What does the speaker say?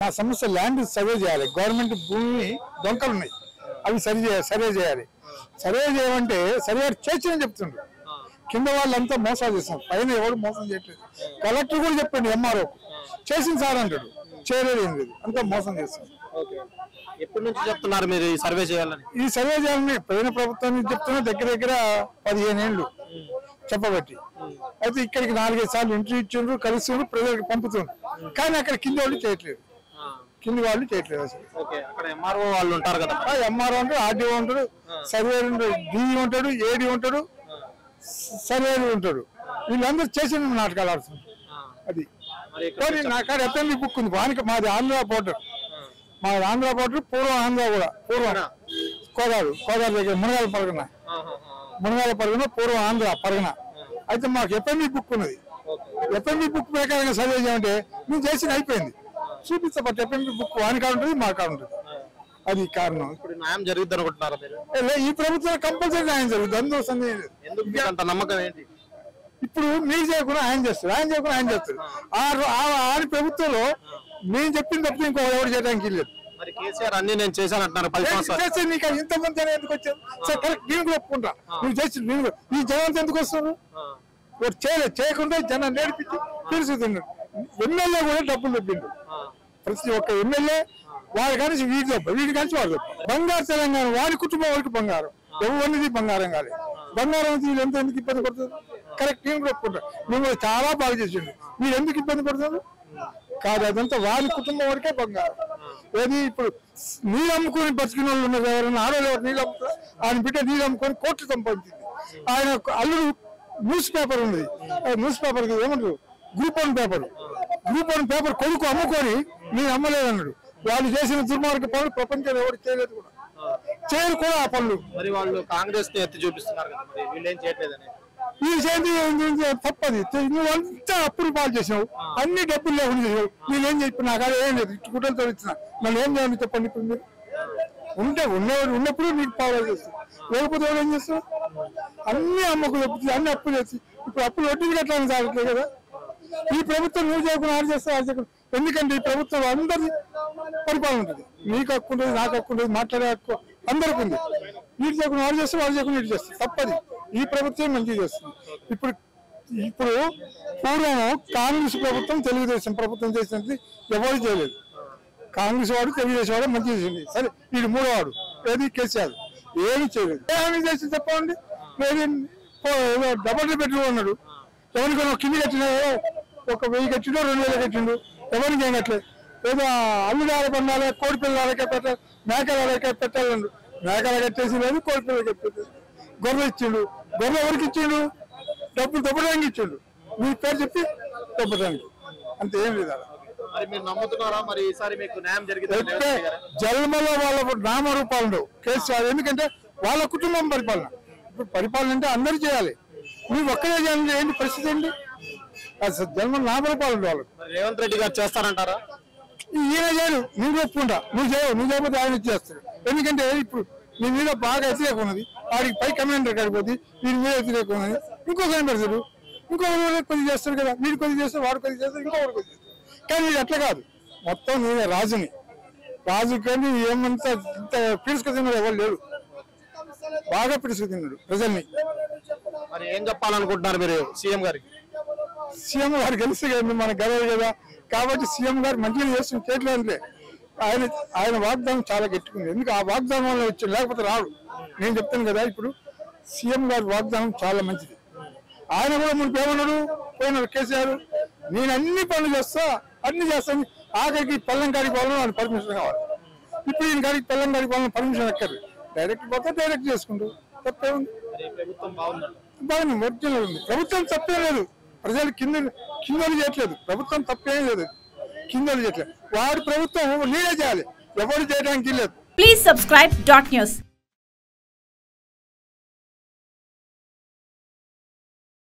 ఆ సమస్య land survey చేయాలి. గవర్నమెంట్ భూమి దొంకలు ఉన్నాయి, అవి సర్వే చేయాలి. సర్వే చేయమంటే సర్వే చేసి చెప్తుండ్రు. కింద వాళ్ళంతా మోసాలు చేస్తున్నారు, పైన ఎవరు మోసం చేయట్లేదు. కలెక్టర్ కూడా చెప్పండి, ఎంఆర్ఓ చేసింది సార్ అంటాడు, చేయలేదు ఏం లేదు, అంతా మోసం చేస్తారు. ఎప్పటి నుంచి చెప్తున్నారు మీరు ఈ సర్వే చేయాలని? ఈ సర్వే చేయాలని పోయిన ప్రభుత్వం చెప్తున్నా, దగ్గర 15 ఏళ్ళు చెప్పబట్టి. అయితే ఇక్కడికి 4-5 సార్లు ఇంటర్వ్యూ ఇచ్చిండ్రు, కలుస్తుండ్రు, ప్రజలకు పంపుతుండ్రు. కానీ అక్కడ కింద వాళ్ళు చేయట్లేదు, కింది వాళ్ళు చేయట్లేదు అసలు. ఎంఆర్ఓ వాళ్ళు ఉంటారు కదా, ఎంఆర్ఓ ఉంటాడు, ఆర్డీఓ ఉంటాడు, సర్వేర్ డిఈ ఉంటాడు, ఏడీ ఉంటాడు, సర్వేర్ ఉంటాడు. వీళ్ళందరూ చేసిన నాటకాలు ఆడుతున్నారు. అది నా కాడ ఎఫ్ఎంబి బుక్ ఉంది. వానికి మాది ఆంధ్ర పోర్టర్, మాది ఆంధ్ర పోర్టర్, పూర్వం ఆంధ్ర కూడా, పూర్వం కోదాడు దగ్గర మునగాల పరగన పూర్వం ఆంధ్ర పరగన. అయితే మాకు ఎఫ్ఎంబి బుక్ ఉన్నది. ఎఫ్ఎంబి బుక్ ప్రకారంగా సర్వే చేయమంటే నువ్వు చేసిన అయిపోయింది చూపిస్తా. బట్ ఎఫ్ఎంబి బుక్ వాని కాడ ఉంటుంది, మా కాడ ఉంటుంది. అది కారణం. న్యాయం జరుగుతుంది అనుకుంటున్నారా మీరు? ఈ ప్రభుత్వం కంపల్సరీ న్యాయం జరుగుతుంది, అందులో సందేహం లేదు. నమ్మకం ఏంటి? ఇప్పుడు మీరు చేయకుండా ఆయన చేస్తారు, ఆయన చేయకుండా ఆయన చేస్తారు. ఆ ప్రభుత్వంలో నేను చెప్పిన తప్పితే ఇంకో ఎవరు చేయడానికి లేదు. మరి కేసీఆర్ అన్ని నేను చేశానంటున్నారు. చేస్తే నీకు ఇంతమంది ఎందుకు వచ్చారు సార్? కరెక్ట్, నేను కూడా ఒప్పుకుంటా. నువ్వు చేసి ఈ జనాలతో ఎందుకు వస్తున్నారు? చేయకుండా జనం నేర్పించి తెలుసుతున్నాడు. ఎమ్మెల్యే కూడా డబ్బులు తెప్పిండు. ప్రతి ఒక్క ఎమ్మెల్యే వాడి కానీ వీడి కానీ వాడు బంగారు తెలంగాణ, వాడి కుటుంబం వాడికి బంగారం, ఎవరిది బంగారం కాదు. బంగారం వీళ్ళు ఎందుకు ఇబ్బంది పడుతుంది? కరెక్ట్, నేను కూడా ఒప్పుకుంటా. మేము కూడా చాలా బాగా చేసిండు. మీరు ఎందుకు ఇబ్బంది పడుతున్నారు? కాదు, అదంతా వారి కుటుంబం వరకే బంగారం. ఏది ఇప్పుడు నీళ్ళు అమ్ముకొని బతికిన వాళ్ళు ఉన్నారు, ఎవరైనా ఆడవాళ్ళు ఎవరు నీళ్ళు అమ్ముతారు, ఆయన బిడ్డ నీళ్ళు అమ్ముకొని కోట్లు సంపాదించింది. ఆయన అల్లుడు న్యూస్ పేపర్ ఉన్నది, న్యూస్ పేపర్ ఏమంటారు, గ్రూప్ 1 పేపర్ కొడుకు అమ్ముకొని నేను అమ్మలేదు అన్నాడు. వాళ్ళు చేసిన దుర్మార్గ పనులు ప్రపంచంలో ఎవరు చేయలేదు కూడా, చేయరు కూడా ఆ పనులు. మరి వాళ్ళు కాంగ్రెస్ ఎత్తి చూపిస్తున్నారు కదా, వీళ్ళు ఏం చేయట్లేదని. ఈ చేతి తప్పది. నువ్వంతా అప్పులు పాలు చేసినావు, అన్ని డబ్బులు లేకుండా చేసావు. నేనేం చెప్పి నాకు అది ఏం లేదు, గుడ్డలతో ఇచ్చిన నన్ను ఏం చేయాలని చెప్పండి. ఇప్పుడు మీరు ఉన్నప్పుడు నీకు పాలు చేస్తావు, లేకపోతే ఎవరు ఏం చేస్తావు? అన్ని అమ్మకు చెప్తుంది, అన్ని అప్పులు చేసి ఇప్పుడు అప్పులు వడ్డీలు కట్టాలని సాగట్లేదు కదా. ఈ ప్రభుత్వం నువ్వు చేయకుండా ఆడు చేస్తావు, ఆడు చేయకుండా. ఎందుకంటే ఈ ప్రభుత్వం అందరి పరిపాలన ఉంటుంది. నీకు హక్కు ఉంటుంది, నాకు హక్కు ఉంటుంది, మాట్లాడే హక్కు అందరికి ఉంది. వీటి చేయకుండా ఆడు చేస్తే, వాడు చేయకుండా ఇటు చేస్తుంది. తప్పది. ఈ ప్రభుత్వం మంచిగా చేస్తుంది. ఇప్పుడు పూర్వం కాంగ్రెస్ ప్రభుత్వం తెలుగుదేశం ప్రభుత్వం చేసినది ఎవరు చేయలేదు. కాంగ్రెస్ వాడు తెలుగుదేశం వాడు మంచిగా చేసింది. సరే, వీడు మూడోవాడు ఏది కేసీఆర్ ఏమి చేయలేదు. ఏమి చేసి చెప్పండి. డబుల్ బెడ్రూమ్ అన్నాడు, ఎవరికైనా కింది కట్టినా ఒక 1000 కట్టిండో 2000 కట్టిండు, ఎవరికి ఏం కట్టలేదు. ఏదో అల్లుడాల పండాలి, కోడి పిల్లలకే పెట్టాలి, మేకలకే పెట్టాలన్నాడు. మేకలు కట్టేసి లేదు, కోడి పిల్లలు కట్టేసి. గొర్రె ఇచ్చిండు, గొర్రె ఎవరికి ఇచ్చిండు? డబ్బులు దొబ్బడానికి ఇచ్చిండు. మీ పేరు చెప్పి దొబ్బడానికి, అంతే, ఏం లేదు. జన్మలో వాళ్ళ నామరూపాలు ఉండవు కేసీఆర్, ఎందుకంటే వాళ్ళ కుటుంబం పరిపాలన. ఇప్పుడు పరిపాలన అంటే అందరూ చేయాలి, నువ్వు ఒక్కడే చేయాలి. ఏంటి పరిస్థితి ఏంటి? జన్మ నామరూపాలు ఉండే వాళ్ళు. రేవంత్ రెడ్డి గారు చేస్తారంటారా? ఈయన చేయడు, నువ్వు ఒప్పుకుంటా. నువ్వు చేయకపోతే ఆయన చేస్తాడు. ఎందుకంటే ఇప్పుడు నీ మీద బాగా వ్యతిరేకం ఉన్నది, వాడికి పై కమాండర్ కాడిపోతే వీడి మీద వ్యతిరేకం ఉన్నది, ఇంకొకరిని పెడతాడు, ఇంకొకరు కొద్ది చేస్తాడు కదా. వీడు కొద్ది చేస్తాడు, వాడు కొద్ది చేస్తాడు, ఇంకొకరు కొద్ది చేస్తాడు. కానీ వీడు అట్లా కాదు, మొత్తం నేనే రాజుని. రాజు కానీ ఏమంతా ఇంత పిలుసుకు తిన్నాడు ఎవరు లేడు, బాగా పిలుసుకు తిన్నాడు ప్రజల్ని. మరి ఏం చెప్పాలనుకుంటున్నారు మీరు సీఎం గారికి? సీఎం గారు కలిసి మనకు గెలవాలి కదా, కాబట్టి సీఎం గారు మంచిగా చేస్తున్న చేయట్లేదులే. ఆయన వాగ్దానం చాలా గట్టింది. ఎందుకు ఆ వాగ్దానం వల్ల వచ్చి, లేకపోతే రాడు. నేను చెప్తాను కదా, ఇప్పుడు సీఎం గారి వాగ్దానం చాలా మంచిది. ఆయన కూడా మనకు ఏమన్నాడు, పోయినాడు కేసీఆర్, నేను అన్ని పనులు చేస్తా, అన్ని చేస్తాను, ఆఖరికి పల్లం కాడికి పోవాలని వాళ్ళకి పర్మిషన్ కావాలి. ఇప్పుడు ఈయన కాడికి పల్లం కాడికి పోవాలని పర్మిషన్ ఎక్కరు, డైరెక్ట్ పోతే డైరెక్ట్ చేసుకుంటూ. తప్పేముంది? బాగుంది, ఒరిజినల్ ఉంది. ప్రభుత్వం తప్పే లేదు, ప్రజలు కిందలు చేయట్లేదు. ప్రభుత్వం తప్పేం లేదు, కిందలు చేయట్లేదు. వాడి ప్రభుత్వం నేనే చేయాలి, ఎవరు చేయడానికి లేదు. Please subscribe .news.